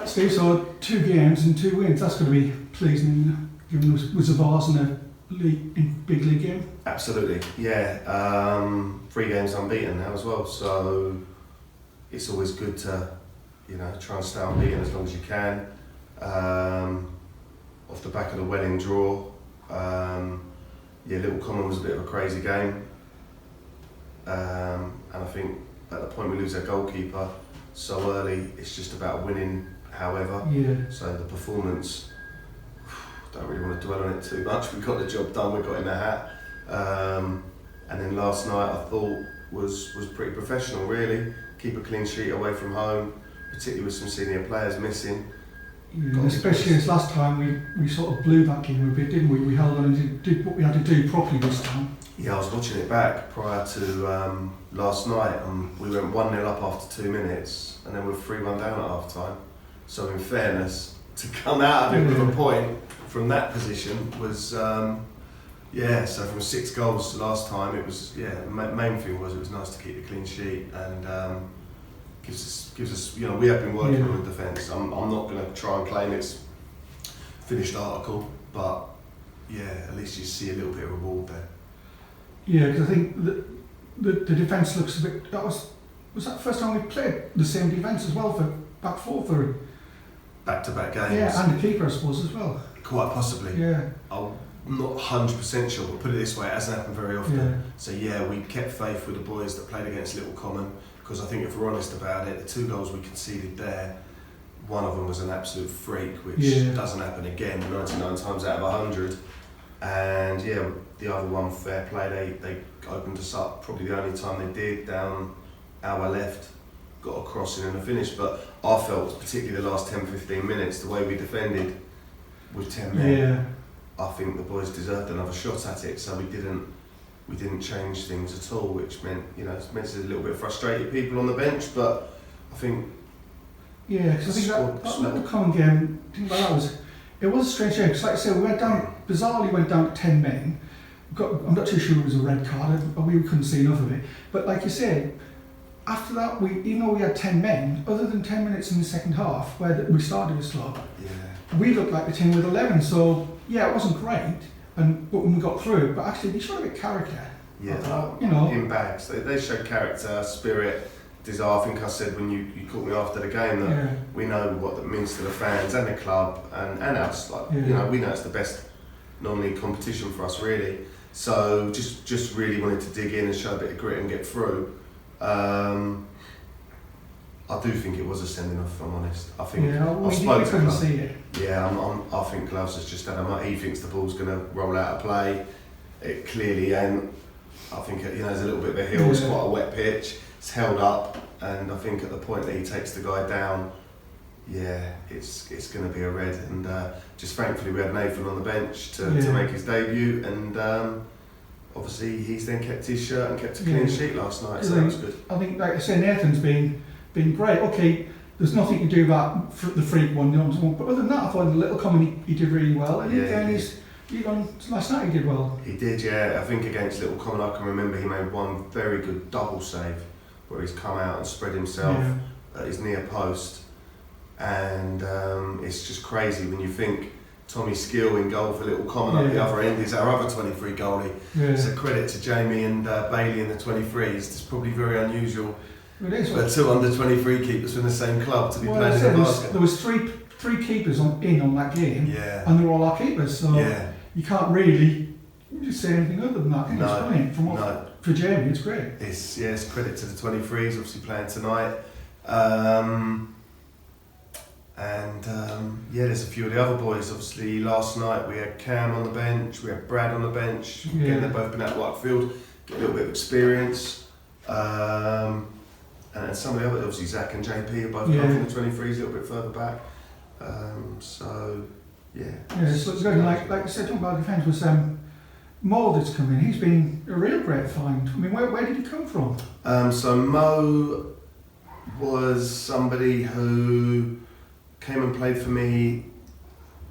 Steve, so 2 games and 2 wins. That's going to be pleasing, given it was a Vars in a big league game. Absolutely, yeah. 3 games unbeaten now as well, so it's always good to, try and stay unbeaten as long as you can. Off the back of the Welling draw, Little Common was a bit of a crazy game, and I think at the point we lose our goalkeeper so early, it's just about winning. However, so the performance, don't really want to dwell on it too much. We got the job done. We got in the hat, and then last night I thought was pretty professional. Really, keep a clean sheet away from home, particularly with some senior players missing. Yeah, especially as last time we sort of blew that game a bit, didn't we? We held on and did what we had to do properly this time. Yeah, I was watching it back prior to last night, and we went 1-0 up after 2 minutes, and then we were 3-1 down at half time. So in fairness, to come out of it with a point from that position was, so from 6 goals last time, it was, the main thing was it was nice to keep the clean sheet, and gives us, we have been working on the defence. I'm not going to try and claim it's finished article, but at least you see a little bit of reward there. Yeah, because I think the defence looks a bit, was that the first time we played the same defence as well for back 4 for back-to-back games. Yeah, and the keeper, I suppose, as well. Quite possibly. Yeah. I'm not 100% sure, but put it this way, it hasn't happened very often. Yeah. So we kept faith with the boys that played against Little Common, because I think if we're honest about it, the 2 goals we conceded there, one of them was an absolute freak, which doesn't happen again 99 times out of 100. And the other one, fair play, they opened us up, probably the only time they did, down our left, got a crossing and a finish. But I felt, particularly the last 10-15 minutes, the way we defended with 10 men, I think the boys deserved another shot at it. So we didn't change things at all, which meant, it's meant to a little bit frustrated people on the bench, but I think... Yeah, because I think that Little Common game, it was a strange game, because like I said, bizarrely went down to 10 men. I'm not too sure it was a red card, but we couldn't see enough of it. But like you said, after that, even though we had 10 men, other than 10 minutes in the second half, where we started with slow, we looked like the team with 11. So, it wasn't great, but when we got through, but actually, they showed a bit of character. Yeah, in bags. They showed character, spirit, desire. I think I said when you called me after the game that we know what that means to the fans and the club and us. We know it's the best non-league competition for us, really. So just really wanted to dig in and show a bit of grit and get through. I do think it was a sending off, if I'm honest. I think I've spoken to Gloves. See it. I think Gloves has just had he thinks the ball's going to roll out of play. It clearly ain't. I think there's a little bit of a hill. It's quite a wet pitch. It's held up, and I think at the point that he takes the guy down, it's going to be a red. And just thankfully we had Nathan on the bench to make his debut, and obviously he's then kept his shirt and kept a clean sheet last night, so that was good. I think, like I say, Nathan's been great. Okay, there's nothing to do about the freak one, but other than that, I thought in the Little Common he did really well, and last night he did well. He did, I think against Little Common I can remember he made one very good double save where he's come out and spread himself at his near post, and it's just crazy when you think Tommy Skill in goal for Little Common at the other end is our other 23 goalie. So credit to Jamie and Bailey in the 23s. It's probably very unusual for 2 under 23 keepers from the same club to be playing in the basket. There was three keepers on that game, and they were all our keepers, so you can't really just say anything other than that. I think it's brilliant. For Jamie, it's great. It's credit to the 23s, obviously playing tonight. There's a few of the other boys. Obviously, last night we had Cam on the bench, we had Brad on the bench. Again, they've both been out wide field, get a little bit of experience. And some of the other, obviously Zach and JP are both come from the 23s, a little bit further back. So it's good. Like I said, talking about defence was Mo that's come in. He's been a real great find. I mean, where did he come from? So Mo was somebody who came and played for me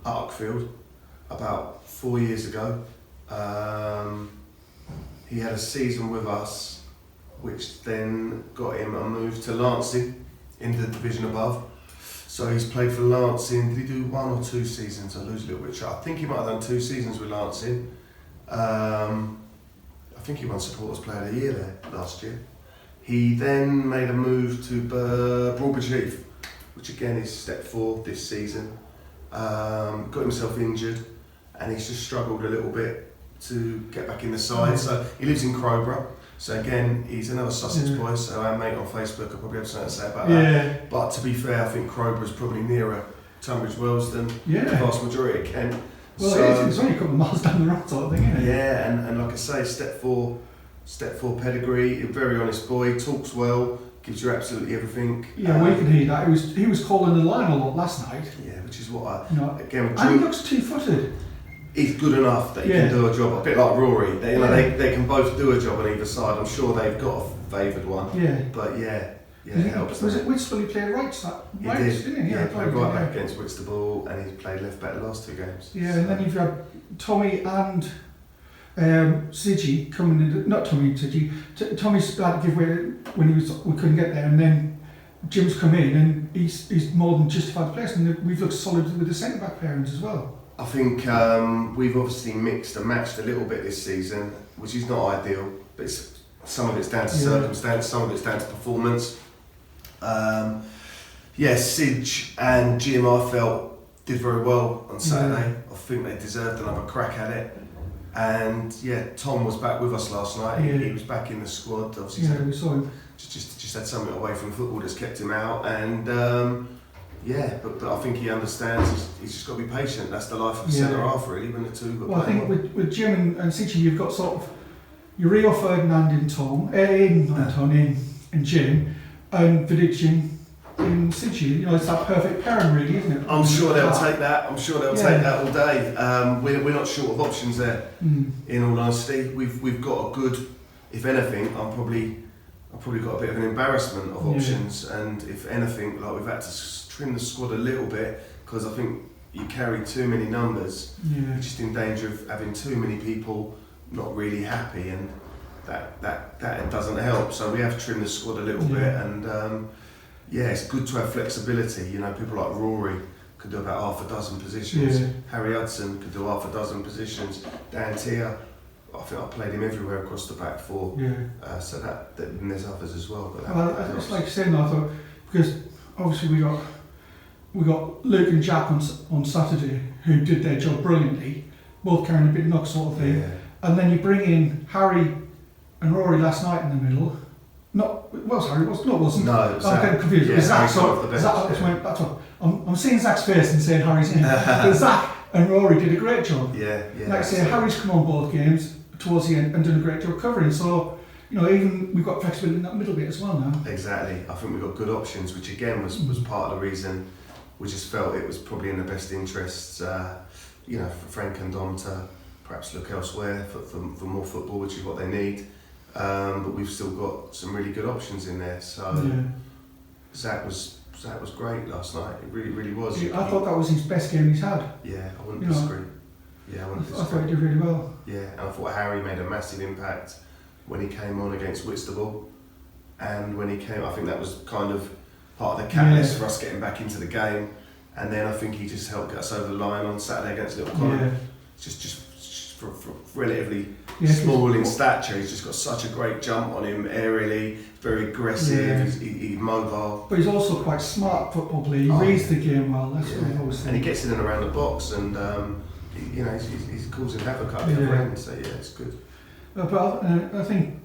at Uckfield about 4 years ago. He had a season with us, which then got him a move to Lancing in the division above. So he's played for Lancing. Did he do 1 or 2 seasons? I lose a little bit track. I think he might have done 2 seasons with Lancing. I think he won Supporters Player of the Year there last year. He then made a move to Broadbridge Heath, which again is step 4 this season. Got himself injured, and he's just struggled a little bit to get back in the side. So he lives in Crowborough. So again, he's another Sussex boy. So our mate on Facebook, I probably have something to say about that. But to be fair, I think Crowborough's probably nearer Tunbridge Wells than the vast majority of Kent. Well, so, it's only a couple of miles down the road, sort of thing, isn't it? Yeah, and like I say, step 4 pedigree, a very honest boy, talks well, gives you absolutely everything. Yeah, we can hear that. He was calling the line a lot last night. Yeah, which is what I and he looks 2-footed. He's good enough that he can do a job, a bit like Rory. They can both do a job on either side. I'm sure they've got a favoured one. Yeah. But it helps. Was it Whitstable he played right? He didn't he? Yeah, he played right back against Whitstable, and he played left back the last 2 games. Yeah, and then you've had Tommy and Sidgy coming in. Not Tommy and Sidgy. Tommy's had to give way when we couldn't get there, and then Jim's come in, and he's more than justified the place, and we've looked solid with the centre back pairings as well. I think we've obviously mixed and matched a little bit this season, which is not ideal, but some of it's down to circumstance, some of it's down to performance. Sidge and Jim, I felt, did very well on Saturday. I think they deserved another crack at it. And Tom was back with us last night. He was back in the squad. Obviously, we saw him. Just had something away from football that's kept him out. And but I think he understands. He's just got to be patient. That's the life of a centre half, really. When the two. Well, I think with Jim and Sidgy, you've got sort of your Rio Ferdinand in Tom, in Jim, and Vidic in Sidgy. It's that perfect pairing, really, isn't it? I'm sure they'll take that. I'm sure they'll take that all day. We're not short of options there. In all honesty, we've got a good. If anything, I've probably got a bit of an embarrassment of options, and if anything, like we've had to trim the squad a little bit because I think you carry too many numbers. You're just in danger of having too many people not really happy, and that doesn't help. So we have trimmed the squad a little bit, and it's good to have flexibility. People like Rory could do about half a dozen positions. Harry Hudson could do half a dozen positions. Dan Tier, I think I played him everywhere across the back 4. So and there's others as well. But it's like saying, I thought, because obviously we got Luke and Jack on Saturday who did their job brilliantly, both carrying a bit knock sort of thing. And then you bring in Harry and Rory last night in the middle. Wasn't. No, I'm getting confused. Yeah, Zach, that's what I'm seeing Zach's face and saying Harry's in. But Zach and Rory did a great job. Like I say, Harry's come on both games towards the end and done a great job covering. So, even we've got flexibility in that middle bit as well now. Exactly. I think we've got good options, which again was part of the reason we just felt it was probably in the best interests, for Frank and Dom to perhaps look elsewhere for more football, which is what they need. But we've still got some really good options in there. So Zach was great last night. It really, really was. I thought that was his best game he's had. Yeah, I wouldn't disagree. I thought he did really well. Yeah, and I thought Harry made a massive impact when he came on against Whitstable, and when he came, I think that was kind of part of the catalyst for us getting back into the game. And then I think he just helped get us over the line on Saturday against Little Common. Just for relatively small in stature, he's just got such a great jump on him aerially, very aggressive, he's mobile. But he's also quite smart football player, he reads the game well, that's what I've always said. And he gets in and around the box, and he's causing havoc up the other end, so it's good. But I think,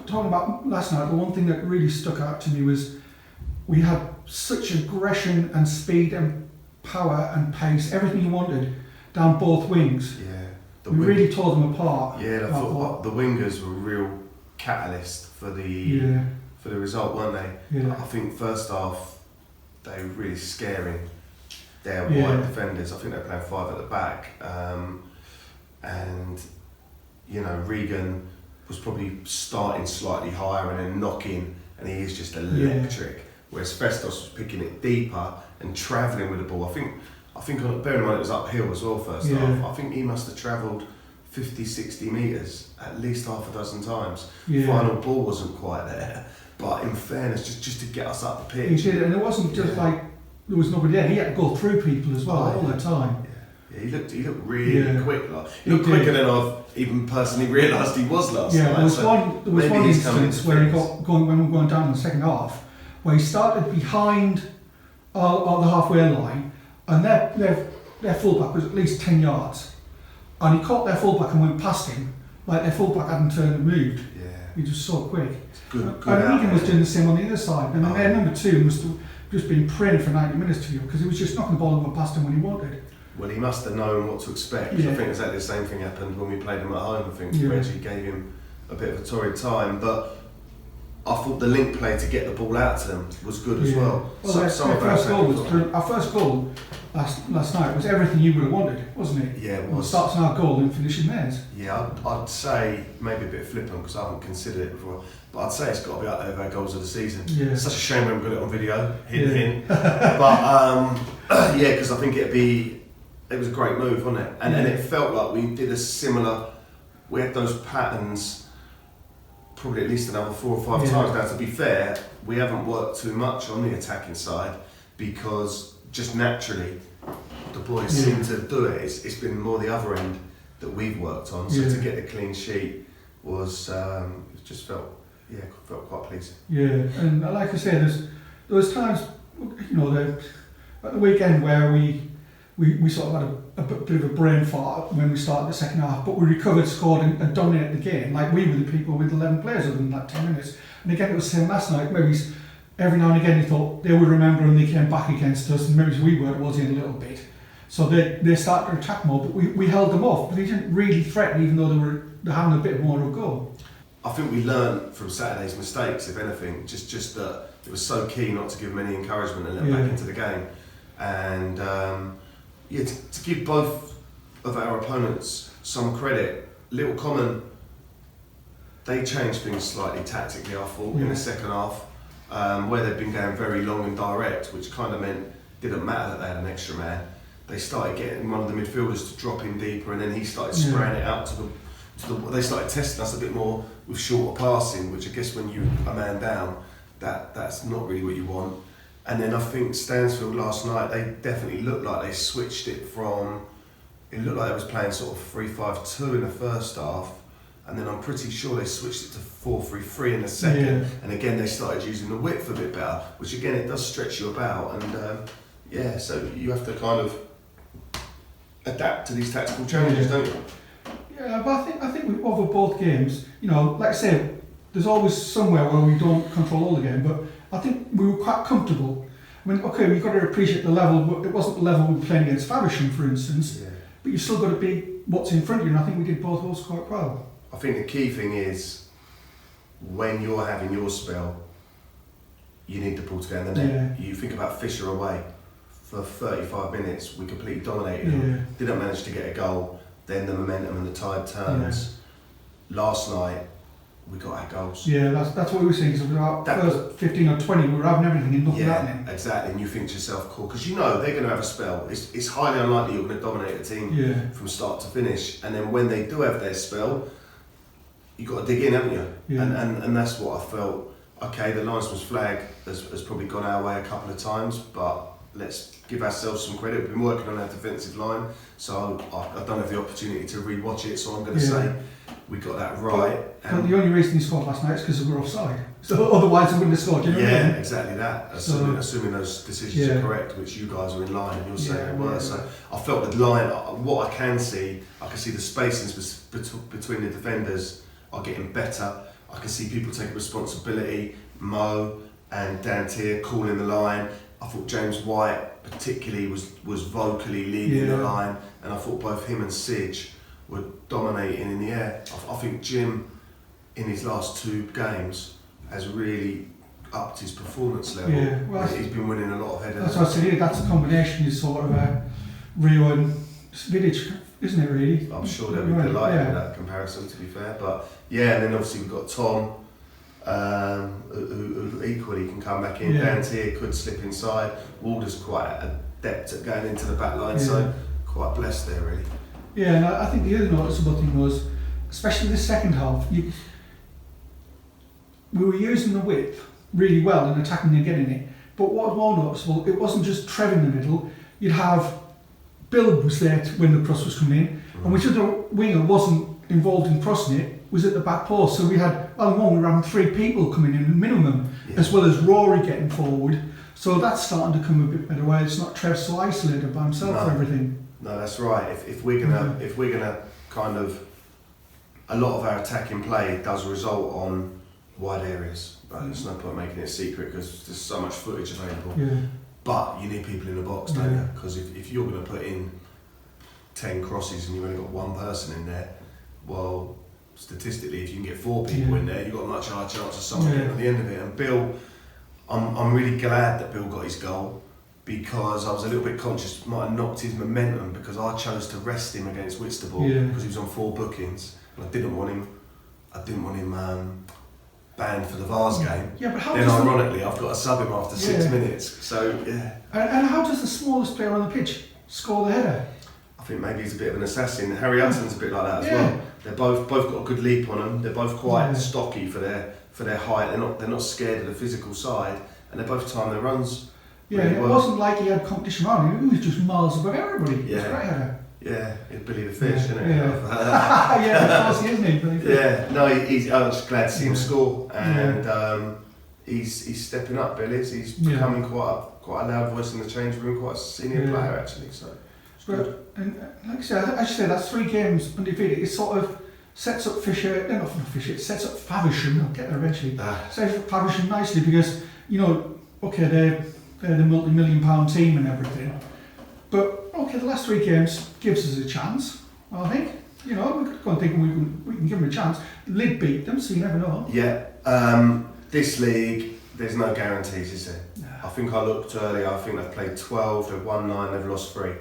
talking about last night, the one thing that really stuck out to me was we had such aggression and speed and power and pace, everything you wanted, down both wings. We really tore them apart. Yeah, I thought the wingers were a real catalyst for the result, weren't they? I think first half they were really scaring their wide defenders. I think they were playing 5 at the back, and Regan was probably starting slightly higher and then knocking, and he is just electric. Whereas Festos was picking it deeper and travelling with the ball. I think bearing in mind it was uphill as well first half, I think he must have travelled 50-60 metres at least half a dozen times. Final ball wasn't quite there, but in fairness, just to get us up the pitch. He did, and it wasn't just like there was nobody there. He had to go through people as well all the time. Yeah, he looked really quick. Like, he looked quicker than I've even personally realised he was last night. There was one instance where he got going when we were going down in the second half, where he started behind on the halfway line, and their fullback was at least 10 yards, and he caught their fullback and went past him like their fullback hadn't turned and moved. Yeah, he was so quick. Good. And Egan was doing the same on the other side, and then their number 2 must have just been praying for 90 minutes to you because he was just knocking the ball over past him when he wanted. Well, he must have known what to expect. I think exactly the same thing happened when we played him at home. I think Reggie gave him a bit of a torrid time, but I thought the link play to get the ball out to them was good as well. Well, our first goal last night was everything you would have wanted, wasn't it? Yeah, it was. Starting our goal and finishing theirs. Yeah, I'd say maybe a bit flippant because I haven't considered it before, but I'd say it's got to be up there with our goals of the season. Yeah. It's such a shame we haven't got it on video, hint. But because I think it was a great move, wasn't it? And it felt like we did a similar. We had those patterns probably at least another 4 or 5 times. Now, to be fair, we haven't worked too much on the attacking side because just naturally the boys seem to do it. It's been more the other end that we've worked on. So to get the clean sheet was it just felt quite pleasing. Yeah, and like I said, there was times, at the weekend where we sort of had a bit of a brain fart when we started the second half, but we recovered, scored and dominated the game like we were the people with 11 players within that 10 minutes. And again, it was the same last night. Maybe every now and again you thought they would remember and they came back against us, and maybe we were towards the end a little bit. So they started to attack more, but we held them off. But they didn't really threaten, even though they're having a bit more of a go. I think we learned from Saturday's mistakes, if anything, just that it was so key not to give them any encouragement and let them back into the game. And to give both of our opponents some credit, Little Common, they changed things slightly tactically, I thought, in the second half, where they'd been going very long and direct, which kind of meant didn't matter that they had an extra man. They started getting one of the midfielders to drop in deeper, and then he started spraying it out to the. They started testing us a bit more with shorter passing, which I guess when you're a man down, that's not really what you want. And then I think Stansfeld last night, they definitely looked like they switched it from. It looked like they was playing sort of 3-5-2 in the first half, and then I'm pretty sure they switched it to 4-3-3 in the second. Yeah. And again, they started using the width a bit better, which again it does stretch you about. And so you have to kind of adapt to these tactical challenges, don't you? Yeah, but I think over both games, like I say, there's always somewhere where we don't control all the game, but I think we were quite comfortable. I mean, okay, we've got to appreciate the level, but it wasn't the level we were playing against Faversham, for instance, but you've still got to be what's in front of you, and I think we did both those quite well. I think the key thing is, when you're having your spell, you need to pull together. Then you think about Fisher away. For 35 minutes, we completely dominated them, didn't manage to get a goal, then the momentum and the tide turns. Last night, we got our goals. Yeah, that's what we were saying. So our first 15 or 20, we were having everything and nothing happening. Yeah, exactly. And you think to yourself, cool, because they're going to have a spell. It's highly unlikely you're going to dominate a team from start to finish. And then when they do have their spell, you've got to dig in, haven't you? Yeah. And that's what I felt. Okay, the linesman's flag has probably gone our way a couple of times, but let's give ourselves some credit. We've been working on our defensive line, so I don't have the opportunity to re-watch it, so I'm going to say we got that right. But the only reason he scored last night is because we were offside. So otherwise he wouldn't have scored, exactly that. Assuming those decisions are correct, which you guys are in line and you're saying they were. So I felt the line, what I can see the spacings between the defenders are getting better. I can see people taking responsibility, Mo and Dantier calling the line. I thought James White particularly was vocally leading the line, and I thought both him and Sidge were dominating in the air. I think Jim, in his last 2 games, has really upped his performance level. Yeah, well, he's been winning a lot of headers. That's what I said. That's a combination of sort of Rio and Vidic, isn't it? Really. I'm sure they'll be delighted with that comparison. To be fair, but and then obviously we've got Tom. Who equally can come back in. Dantier could slip inside. Walder's quite adept at going into the back line, so quite blessed there, really. Yeah, and I think the other noticeable thing was, especially the second half, we were using the width really well and attacking and getting it, But what was more noticeable, it wasn't just Trev in the middle. You'd have Bill was there when the cross was coming in, and whichever winger wasn't involved in crossing it was at the back post. So we had, well, we ran 3 people coming in minimum, as well as Rory getting forward. So that's starting to come a bit better, where it's not Trev so isolated by himself for everything. No, that's right. If we're gonna kind of, a lot of our attacking play does result on wide areas. Right? There's no point making it a secret because there's so much footage available. Yeah. But you need people in the box, don't you? Because if you're going to put in 10 crosses and you've only got 1 person in there, well, statistically, if you can get 4 people in there, you've got a much higher chance of someone getting at the end of it. And Bill, I'm really glad that Bill got his goal, because I was a little bit conscious might have knocked his momentum, because I chose to rest him against Whitstable because he was on 4 bookings, and I didn't want him banned for the Vars game. Yeah, but how then ironically, I've got to sub him after 6 minutes. So And how does the smallest player on the pitch score the header? I think maybe he's a bit of an assassin. Harry Hudson's a bit like that as well. They're both got a good leap on them. They're both quite stocky for their height. They're not scared of the physical side, and they both time their runs. Yeah, really it wasn't like he had competition around him. He was just miles above everybody. Yeah. It was a great header. Yeah, he's Billy the Fish, isn't he? Yeah, of course he is, isn't he? Billy Fish. Yeah, no, I'm just glad to see him score, and he's stepping up. Bill is. He's becoming quite a loud voice in the change room, quite a senior player actually. So it's good. And like I said, as you say, that's 3 games undefeated. It sort of sets up Fisher, not Fisher. It sets up Faversham. I'll get there eventually. Sets up Faversham nicely because they're the multi-million-pound team and everything. But the last 3 games gives us a chance. I think we could go and think we can give them a chance. Lid beat them, so you never know. Yeah. This league, there's no guarantees, is there? No. I think I looked earlier. I think they've played 12. They've won 9. They've lost 3.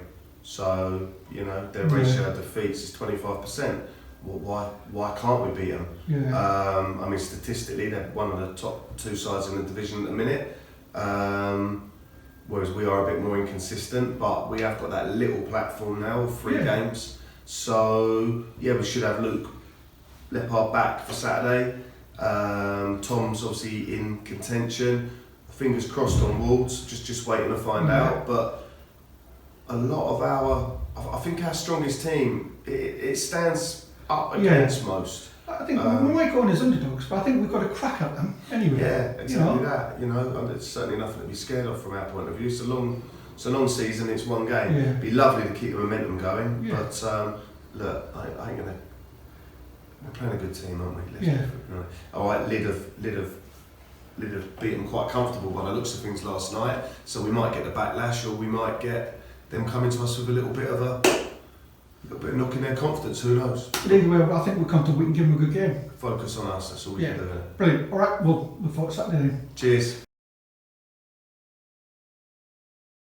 So their ratio of defeats is 25%. Well, why can't we beat them? Yeah. Statistically, they're one of the top 2 sides in the division at the minute. Whereas we are a bit more inconsistent, but we have got that little platform now of 3 games. So we should have Luke Leppard back for Saturday. Tom's obviously in contention. Fingers crossed on Wolves, just waiting to find out. But a lot of I think our strongest team, it stands up against most. I think we might go on as underdogs, but I think we've got a crack at them anyway. Yeah, exactly that. And it's certainly nothing to be scared of from our point of view. It's a long season. It's 1 game. Yeah. It'd be lovely to keep the momentum going. Yeah. But look, I ain't gonna. We're playing a good team, aren't we? All right, Lid have beaten quite comfortable by the looks of things last night. So we might get the backlash, or we might get them coming to us with a little bit of knocking their confidence, who knows? But either way, I think we're comfortable, we can give them a good game. Focus on us, that's all we can do. Brilliant. All right, we'll look forward to Saturday then. Cheers.